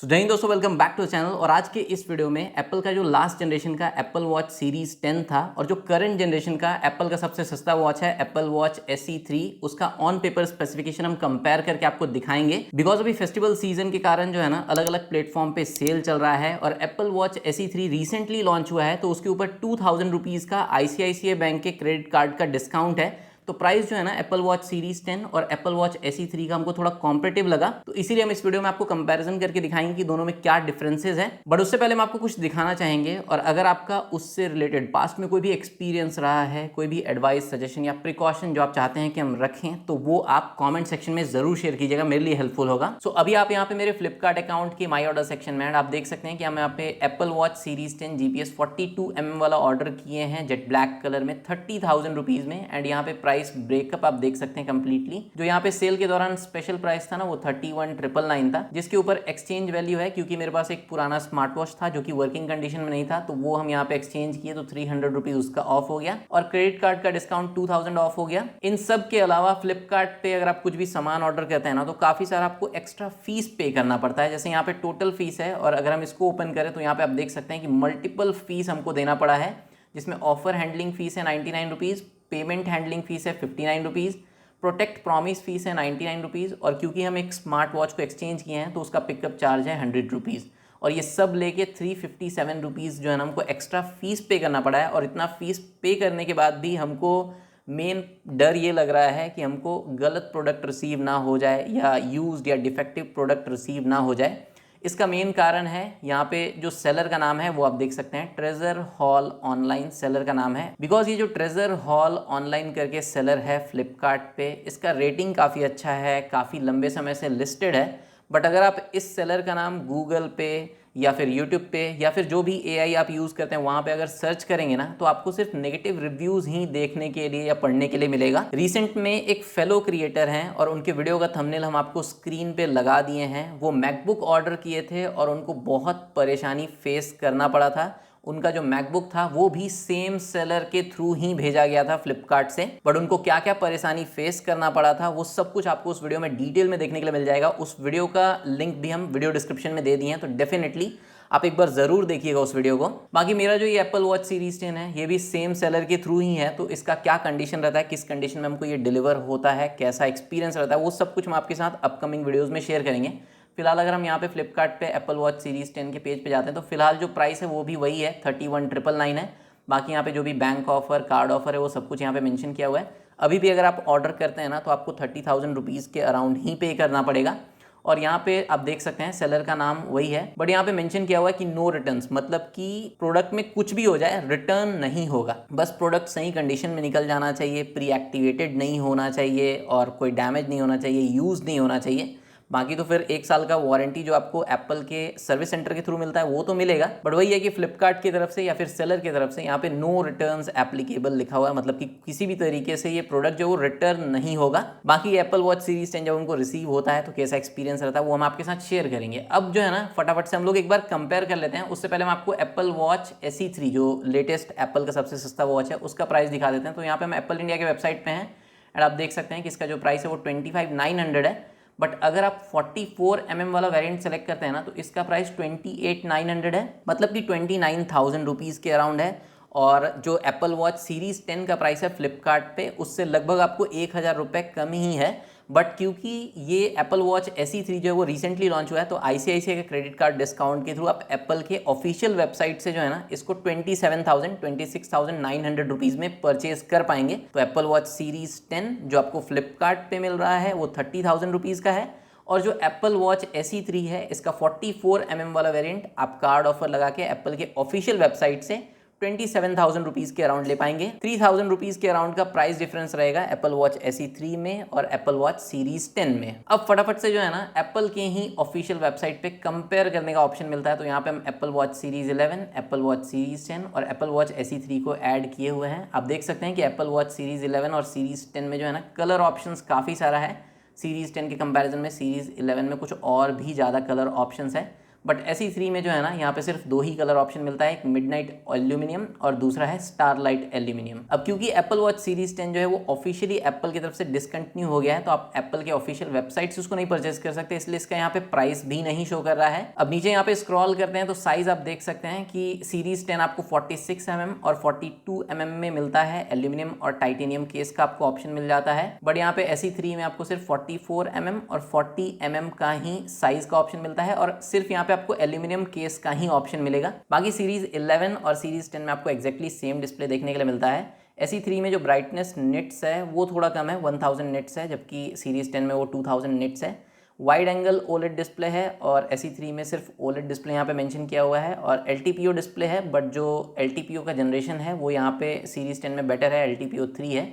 जय हिंद दोस्तों, welcome back to channel. और आज के इस वीडियो में एप्पल का जो लास्ट जनरेशन का एप्पल वॉच सीरीज 10 था और जो करंट जनरेशन का एप्पल का सबसे सस्ता वॉच है एप्पल वॉच SE 3, उसका ऑन पेपर स्पेसिफिकेशन हम कंपेयर करके आपको दिखाएंगे। बिकॉज अभी फेस्टिवल सीजन के कारण जो है ना अलग अलग प्लेटफॉर्म पे सेल चल रहा है और Apple watch SE 3 recently launch हुआ है तो उसके ऊपर 2000 रुपीज़ का ICICI बैंक के क्रेडिट कार्ड का डिस्काउंट है। तो प्राइस जो है ना एप्पल वॉच सीरीज 10 और एप्पल वॉच SE 3 का हमको थोड़ा कॉम्पिटिटिव लगा, तो इसीलिए हम इस वीडियो में आपको कंपैरिजन करके दिखाएंगे कि दोनों में क्या डिफरेंसेस हैं। बट उससे पहले हम आपको कुछ दिखाना चाहेंगे, और अगर आपका उससे रिलेटेड पास्ट में कोई भी एक्सपीरियंस रहा है, कोई भी एडवाइस, सजेशन या प्रिकॉशन जो आप चाहते हैं कि हम रखें, तो वो आप कॉमेंट सेक्शन में जरूर शेयर कीजिएगा, मेरे लिए हेल्पफुल होगा। सो अभी आप यहाँ पे मेरे फ्लिपकार्ट अकाउंट के माई ऑर्डर सेक्शन में आप देख सकते हैं कि हम यहाँ पे Apple watch series 10 GPS 42mm वाला ऑर्डर किए हैं जेट ब्लैक कलर में 30,000 रुपीज में। एंड यहाँ पे प्राइस ब्रेकअप आप देख सकते हैं कंप्लीटली। जो यहाँ पे सेल के दौरान स्पेशल प्राइस था ना वो 31,999 था, जिसके ऊपर एक्सचेंज वैल्यू है, क्योंकि मेरे पास एक पुराना स्मार्ट वॉच था जो कि वर्किंग कंडीशन में नहीं था, तो वो हम यहाँ पे एक्सचेंज किए तो 300 रुपीज उसका ऑफ हो गया और क्रेडिट कार्ड का डिस्काउंट 2000 ऑफ हो गया। इन सब के अलावा फ्लिपकार्ट पे अगर आप कुछ भी सामान ऑर्डर करते हैं ना तो काफी सारा आपको एक्स्ट्रा फीस पे करना पड़ता है। जैसे यहाँ पे टोटल फीस है और अगर हम इसको ओपन करें तो यहाँ पे आप देख सकते हैं कि मल्टीपल फीस हमको देना पड़ा है, जिसमें ऑफर हैंडलिंग फीस है 99 रुपीज़, पेमेंट हैंडलिंग फीस है 59 रुपीज़, प्रोटेक्ट प्रॉमिस फीस है 99 रुपीज़, और क्योंकि हम एक स्मार्ट वॉच को एक्सचेंज किए हैं तो उसका पिकअप चार्ज है 100 रुपीज़। और ये सब लेके 357 रुपीज़ जो है ना हमको एक्स्ट्रा फीस पे करना पड़ा है। और इतना फीस पे करने के बाद भी हमको मेन डर ये लग रहा है कि हमको गलत प्रोडक्ट रिसीव ना हो जाए या यूज्ड या डिफेक्टिव प्रोडक्ट रिसीव ना हो जाए। इसका मेन कारण है यहाँ पे जो सेलर का नाम है वो आप देख सकते हैं, ट्रेजर हॉल ऑनलाइन सेलर का नाम है। बिकॉज ये जो ट्रेजर हॉल ऑनलाइन करके सेलर है फ्लिपकार्ट पे, इसका रेटिंग काफ़ी अच्छा है, काफ़ी लंबे समय से लिस्टेड है। बट अगर आप इस सेलर का नाम गूगल पे या फिर यूट्यूब पे या फिर जो भी AI आप यूज़ करते हैं वहाँ पे अगर सर्च करेंगे ना तो आपको सिर्फ नेगेटिव रिव्यूज़ ही देखने के लिए या पढ़ने के लिए मिलेगा। रिसेंट में एक फेलो क्रिएटर हैं और उनके वीडियो का थंबनेल हम आपको स्क्रीन पे लगा दिए हैं। वो मैकबुक ऑर्डर किए थे और उनको बहुत परेशानी फेस करना पड़ा था। उनका जो मैकबुक था वो भी सेम सेलर के थ्रू ही भेजा गया था फ्लिपकार्ट से, बट उनको क्या क्या परेशानी फेस करना पड़ा था वो सब कुछ आपको उस वीडियो में डिटेल में देखने के लिए मिल जाएगा। उस वीडियो का लिंक भी हम वीडियो डिस्क्रिप्शन में दे दिए हैं, तो डेफिनेटली आप एक बार जरूर देखिएगा उस वीडियो को। बाकी मेरा जो ये एप्पल वॉच सीरीज 10 है ये भी सेम सेलर के थ्रू ही है, तो इसका क्या कंडीशन रहता है, किस कंडीशन में हमको ये डिलीवर होता है, कैसा एक्सपीरियंस रहता है, वो सब कुछ हम आपके साथ अपकमिंग वीडियोज़ में शेयर करेंगे। फिलहाल अगर हम यहाँ पे फ्लिपकार्ट पे एप्पल वॉच सीरीज 10 के पेज पे जाते हैं तो फिलहाल जो प्राइस है वो भी वही है 31,999 है। बाकी यहाँ पे जो भी बैंक ऑफर, कार्ड ऑफर है वो सब कुछ यहाँ पे मेंशन किया हुआ है। अभी भी अगर आप ऑर्डर करते हैं ना तो आपको 30,000 रुपीज़ के अराउंड ही पे करना पड़ेगा। और यहाँ पे आप देख सकते हैं सेलर का नाम वही है, बट यहाँ पे मेंशन किया हुआ है कि नो रिटर्न्स, मतलब कि प्रोडक्ट में कुछ भी हो जाए रिटर्न नहीं होगा। बस प्रोडक्ट सही कंडीशन में निकल जाना चाहिए, प्री एक्टिवेटेड नहीं होना चाहिए और कोई डैमेज नहीं होना चाहिए, यूज़ नहीं होना चाहिए। बाकी तो फिर 1 साल का वारंटी जो आपको एप्पल के सर्विस सेंटर के थ्रू मिलता है वो तो मिलेगा, बट वही है कि फ्लिपकार्ट की तरफ से या फिर सेलर की तरफ से यहाँ पे नो रिटर्न्स एप्लीकेबल लिखा हुआ है, मतलब कि किसी भी तरीके से ये प्रोडक्ट जो वो रिटर्न नहीं होगा। बाकी एप्पल वॉच सीरीज 10 जब उनको रिसीव होता है तो कैसा एक्सपीरियंस रहता है वो हम आपके साथ शेयर करेंगे। अब जो है ना फटाफट से हम लोग एक बार कंपेयर कर लेते हैं। उससे पहले हम आपको एप्पल वॉच SE 3 जो लेटेस्ट एप्पल का सबसे सस्ता वॉच है उसका प्राइस दिखा देते हैं। तो यहाँ पे हम एप्पल इंडिया के वेबसाइट पे हैं एंड आप देख सकते हैं कि इसका जो प्राइस है वो 25,900 है। बट अगर आप 44mm वाला वेरिएंट सेलेक्ट करते हैं ना तो इसका प्राइस 28,900 है, मतलब कि 29,000 रुपीज़ के अराउंड है। और जो एप्पल वॉच सीरीज 10 का प्राइस है फ्लिपकार्ट पे उससे लगभग आपको 1,000 रुपये कम ही है। बट क्योंकि ये एप्पल वॉच SE 3 जो है वो रिसेंटली लॉन्च हुआ है तो ICICI के क्रेडिट कार्ड डिस्काउंट के थ्रू आप एप्पल के ऑफिशियल वेबसाइट से जो है ना इसको 26,900 रुपीज़ में परचेज कर पाएंगे। तो एप्पल वॉच सीरीज 10 जो आपको फ्लिपकार्ट पे मिल रहा है वो 30,000 रुपीज़ का है, और जो एप्पल वॉच SE 3 है इसका 44mm वाला वेरिएंट आप कार्ड ऑफर लगा के एप्पल के ऑफिशियल वेबसाइट से 27,000 रुपीज़ के अराउंड ले पाएंगे। 3,000 रुपीज़ के अराउंड का प्राइस डिफरेंस रहेगा एप्पल वॉच SE 3 में और एप्पल वॉच सीरीज 10 में। अब फटाफट से जो है ना एप्पल के ही ऑफिशियल वेबसाइट पे कंपेयर करने का ऑप्शन मिलता है। तो यहाँ पे हम Apple watch series 11, Apple watch series 10 और एप्पल वॉच SE 3 को ऐड किए हुए हैं। आप देख सकते हैं कि एप्पल वॉच सीरीज 11 और सीरीज 10 में जो है ना कलर ऑप्शंस काफ़ी सारा है। सीरीज 10 के कंपैरिजन में सीरीज 11 में कुछ और भी ज़्यादा कलर ऑप्शंस है। बट SE3 में जो है ना यहाँ पे सिर्फ 2 ही कलर ऑप्शन मिलता है, एक मिडनाइट एल्यूमिनियम और दूसरा है स्टारलाइट एल्यूमिनियम। अब क्योंकि एप्पल वॉच सीरीज 10 जो है वो ऑफिशियली एप्पल की तरफ से डिसकंटिन्यू हो गया है, तो आप एप्पल के ऑफिशियल वेबसाइट से उसको नहीं परचेज कर सकते, इसलिए इसका यहाँ पे प्राइस भी नहीं शो कर रहा है। अब नीचे यहाँ पे स्क्रॉल करते हैं तो साइज आप देख सकते हैं कि सीरीज 10 आपको 46 mm और 42 mm में मिलता है। एल्यूमिनियम और टाइटेनियम केस का आपको ऑप्शन मिल जाता है, बट यहाँ पे SE3 में आपको सिर्फ 44 mm और 40 mm का ही साइज का ऑप्शन मिलता है और सिर्फ यहाँ पे आपको एल्यूमिनियम केस का ही ऑप्शन मिलेगा। बाकी सीरीज 11 और सीरीज 10 में आपको एक्जैक्टली सेम डिस्प्ले देखने के लिए मिलता है। SE3 में जो ब्राइटनेस निट्स है वो थोड़ा कम है, 1000 निट्स है, जबकि सीरीज 10 में वो 2000 निट्स है। वाइड एंगल OLED डिस्प्ले है और SE3 में सिर्फ OLED डिस्प्ले यहाँ पे मेंशन किया हुआ है और LTPO डिस्प्ले है, बट जो LTPO का जनरेशन है वो यहाँ पे सीरीज 10 में बेटर है, LTPO 3 है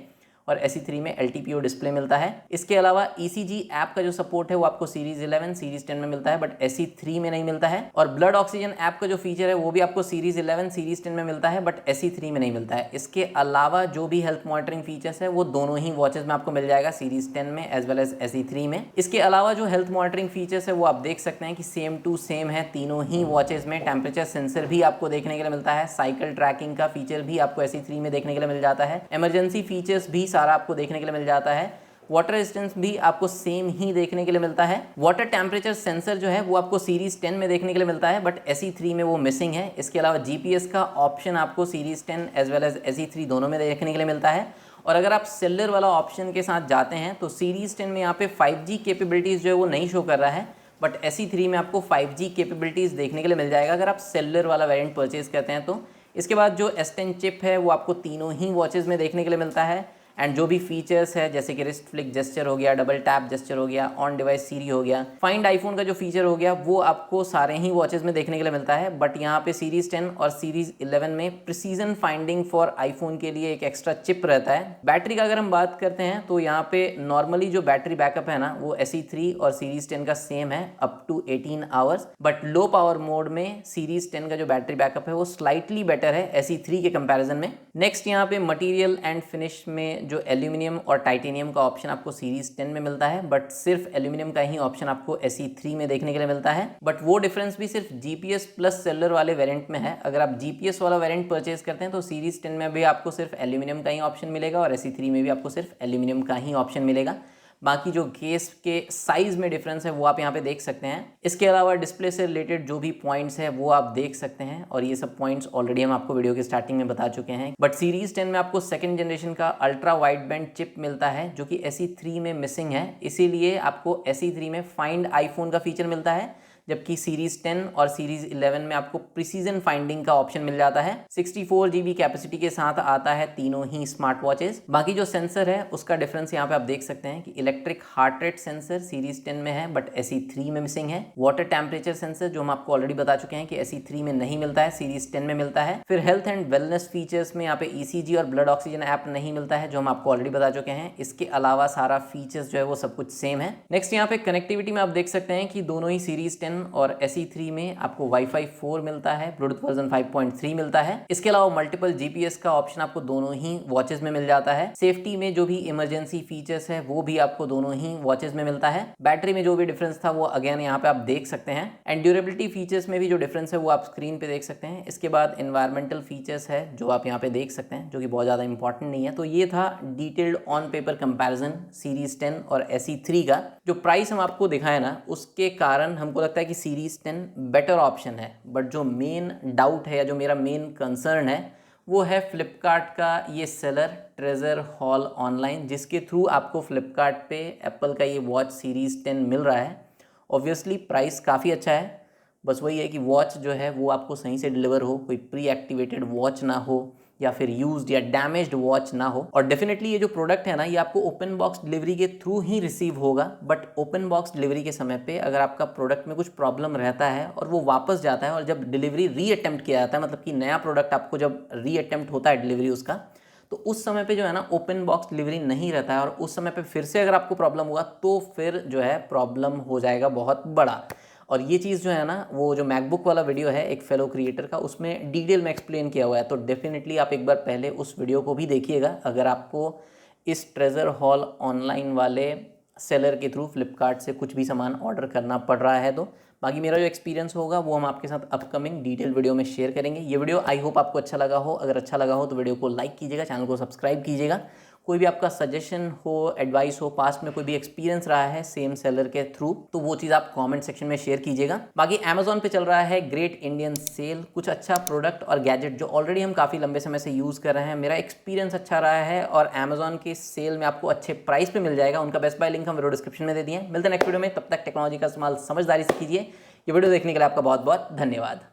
और SE3 में LTPO डिस्प्ले मिलता है। इसके अलावा ECG ऐप का जो सपोर्ट है वो आपको सीरीज 11 सीरीज 10 में मिलता है, बट SE3 में नहीं मिलता है। और ब्लड ऑक्सीजन ऐप का जो फीचर है वो भी आपको सीरीज 11 सीरीज 10 में मिलता है, बट SE3 में नहीं मिलता है। इसके अलावा जो भी हेल्थ मॉनिटरिंग फीचर्स है वो दोनों ही वॉचेस में आपको मिल जाएगा, सीरीज 10 में एज वेल एज SE3 में। इसके अलावा जो हेल्थ मॉनिटरिंग फीचर्स है वो आप देख सकते हैं कि सेम टू सेम है तीनों ही वॉचेस में। टेम्परेचर सेंसर भी आपको देखने के लिए मिलता है, साइकिल ट्रैकिंग का फीचर भी आपको SE3 में देखने के लिए मिल जाता है, इमरजेंसी फीचर्स भी सारा आपको देखने के लिए मिल जाता है, वाटर रेजिस्टेंस भी आपको सेम ही देखने के लिए मिलता है। वाटर टेम्परेचर सेंसर जो है वो आपको सीरीज 10 में देखने के लिए मिलता है, बट SE3 में वो मिसिंग है। इसके अलावा GPS का ऑप्शन आपको series 10 as well as SE3 दोनों में देखने के लिए मिलता है। और अगर आप सेलुलर वाला ऑप्शन के साथ जाते हैं तो सीरीज 10 में यहाँ पे 5G कैपेबिलिटीज़ जो है वो नहीं शो कर रहा है, बट SE3 में आपको 5G कैपेबिलिटीज़ देखने के लिए मिल जाएगा अगर आप सेलुलर वाला वेरिएंट परचेज करते हैं तो। इसके बाद जो S10 चिप है वो आपको तीनों ही वॉचेज़ में देखने के लिए मिलता है एंड जो भी फीचर्स है जैसे कि रिस्ट फ्लिक जेस्चर हो गया, डबल टैप जेस्चर हो गया, ऑन डिवाइस सीरी हो गया, फाइंड आईफोन का जो फीचर हो गया वो आपको सारे ही वॉचेस में देखने के लिए मिलता है। बट यहाँ पे सीरीज 10 और सीरीज 11 में प्रिसीजन फाइंडिंग फॉर आईफोन के लिए एक एक्स्ट्रा चिप रहता है। बैटरी का अगर हम बात करते हैं तो यहाँ पे नॉर्मली जो बैटरी बैकअप है ना वो SE3 और सीरीज 10 का सेम है, up to 18 hours, but low power mode में सीरीज 10 का जो बैटरी बैकअप है वो स्लाइटली बेटर है SE3 के कंपैरिजन में। नेक्स्ट यहाँ पे मटेरियल एंड फिनिश में जो एल्यूमिनियम और टाइटेनियम का ऑप्शन आपको सीरीज 10 में मिलता है, बट सिर्फ एल्यूमिनियम का ही ऑप्शन आपको SE3 में देखने के लिए मिलता है। बट वो डिफरेंस भी सिर्फ GPS प्लस सेलुलर वाले वेरिएंट में है। अगर आप GPS वाला वेरिएंट परचेज करते हैं तो सीरीज 10 में भी आपको सिर्फ एल्यूमिनियम का ही ऑप्शन मिलेगा और SE3 में भी आपको सिर्फ एल्यूमिनियम का ही ऑप्शन मिलेगा। बाकी जो केस के साइज में डिफरेंस है वो आप यहाँ पे देख सकते हैं। इसके अलावा डिस्प्ले से रिलेटेड जो भी पॉइंट्स है वो आप देख सकते हैं और ये सब पॉइंट्स ऑलरेडी हम आपको वीडियो के स्टार्टिंग में बता चुके हैं। बट सीरीज 10 में आपको सेकंड जनरेशन का अल्ट्रा वाइड बैंड चिप मिलता है जो कि SE3 में मिसिंग है, इसीलिए आपको SE3 में फाइंड आईफोन का फीचर मिलता है, जबकि सीरीज 10 और सीरीज 11 में आपको प्रिसीजन फाइंडिंग का ऑप्शन मिल जाता है। 64 GB कैपेसिटी के साथ आता है तीनों ही स्मार्ट वॉचेस। बाकी जो सेंसर है उसका डिफरेंस यहाँ पे आप देख सकते हैं कि electric heart rate sensor series 10 में है बट SE3 में मिसिंग है। वाटर टेम्परेचर सेंसर जो हम आपको ऑलरेडी बता चुके हैं कि SE3 में नहीं मिलता है, सीरीज 10 में मिलता है। फिर हेल्थ एंड वेलनेस फीचर्स में यहाँ पे ECG और ब्लड ऑक्सीजन ऐप नहीं मिलता है जो हम आपको ऑलरेडी बता चुके हैं। इसके अलावा सारा फीचर्स जो है वो सब कुछ सेम है। नेक्स्ट यहाँ पे कनेक्टिविटी में आप देख सकते हैं कि दोनों ही सीरीज 10 और SE3 में आपको Wi-Fi 4 मिलता है, ब्लूटूथ वर्जन 5.3 मिलता है। इसके अलावा मल्टीपल GPS का ऑप्शन आपको दोनों ही वॉचेस में मिल जाता है। सेफ्टी में जो भी इमरजेंसी फीचर्स है वो भी आपको दोनों ही वॉचेस में मिलता है। बैटरी में जो भी डिफरेंस था वो अगेन यहाँ पे आप देख सकते हैं एंड ड्यूरेबिलिटी फीचर्स में भी जो डिफरेंस है वो आप स्क्रीन पे देख सकते हैं। इसके बाद एनवायरमेंटल फीचर्स है जो आप यहाँ पे देख सकते हैं, जो कि बहुत ज़्यादा इंपॉर्टेंट नहीं है। तो ये था detailed on paper comparison series 10 और SE3 का। जो प्राइस हम आपको दिखाए ना उसके कारण हमको लगता है कि सीरीज 10 बेटर ऑप्शन है, बट जो मेन डाउट है या जो मेरा मेन कंसर्न है वो है फ्लिपकार्ट का ये सेलर ट्रेजर हॉल ऑनलाइन, जिसके थ्रू आपको फ्लिपकार्ट पे एप्पल का ये वॉच सीरीज 10 मिल रहा है। ऑब्वियसली प्राइस काफ़ी अच्छा है, बस वही है कि वॉच जो है वो आपको सही से डिलीवर हो, कोई प्री एक्टिवेटेड वॉच ना हो या फिर यूज्ड या डैमेज्ड वॉच ना हो। और डेफिनेटली ये जो प्रोडक्ट है ना ये आपको ओपन बॉक्स डिलीवरी के थ्रू ही रिसीव होगा, बट ओपन बॉक्स डिलीवरी के समय पे अगर आपका प्रोडक्ट में कुछ प्रॉब्लम रहता है और वो वापस जाता है और जब डिलीवरी री अटेम्प्ट किया जाता है, मतलब कि नया प्रोडक्ट आपको जब री अटेम्प्ट होता है डिलीवरी उसका, तो उस समय पे जो है ना ओपन बॉक्स डिलीवरी नहीं रहता है और उस समय पे फिर से अगर आपको प्रॉब्लम हुआ तो फिर जो है प्रॉब्लम हो जाएगा बहुत बड़ा। और ये चीज़ जो है ना वो जो मैकबुक वाला वीडियो है एक फेलो क्रिएटर का, उसमें डिटेल में एक्सप्लेन किया हुआ है, तो डेफिनेटली आप एक बार पहले उस वीडियो को भी देखिएगा अगर आपको इस ट्रेजर हॉल ऑनलाइन वाले सेलर के थ्रू फ्लिपकार्ट से कुछ भी सामान ऑर्डर करना पड़ रहा है तो। बाकी मेरा जो एक्सपीरियंस होगा वो हम आपके साथ अपकमिंग डिटेल वीडियो में शेयर करेंगे। ये वीडियो आई होप आपको अच्छा लगा हो। अगर अच्छा लगा हो तो वीडियो को लाइक कीजिएगा, चैनल को सब्सक्राइब कीजिएगा। कोई भी आपका सजेशन हो, एडवाइस हो, पास्ट में कोई भी एक्सपीरियंस रहा है सेम सेलर के थ्रू, तो वो चीज़ आप कमेंट सेक्शन में शेयर कीजिएगा। बाकी अमेजोन पे चल रहा है ग्रेट इंडियन सेल, कुछ अच्छा प्रोडक्ट और गैजेट जो ऑलरेडी हम काफ़ी लंबे समय से यूज़ कर रहे हैं, मेरा एक्सपीरियंस अच्छा रहा है और अमेजोन की सेल में आपको अच्छे प्राइस पे मिल जाएगा। उनका बेस्ट बाय लिंक हम वीडियो डिस्क्रिप्शन में दे दिए। मिलते हैं नेक्स्ट वीडियो में, तब तक टेक्नोलॉजी का इस्तेमाल समझदारी से कीजिए। ये वीडियो देखने के लिए आपका बहुत बहुत धन्यवाद।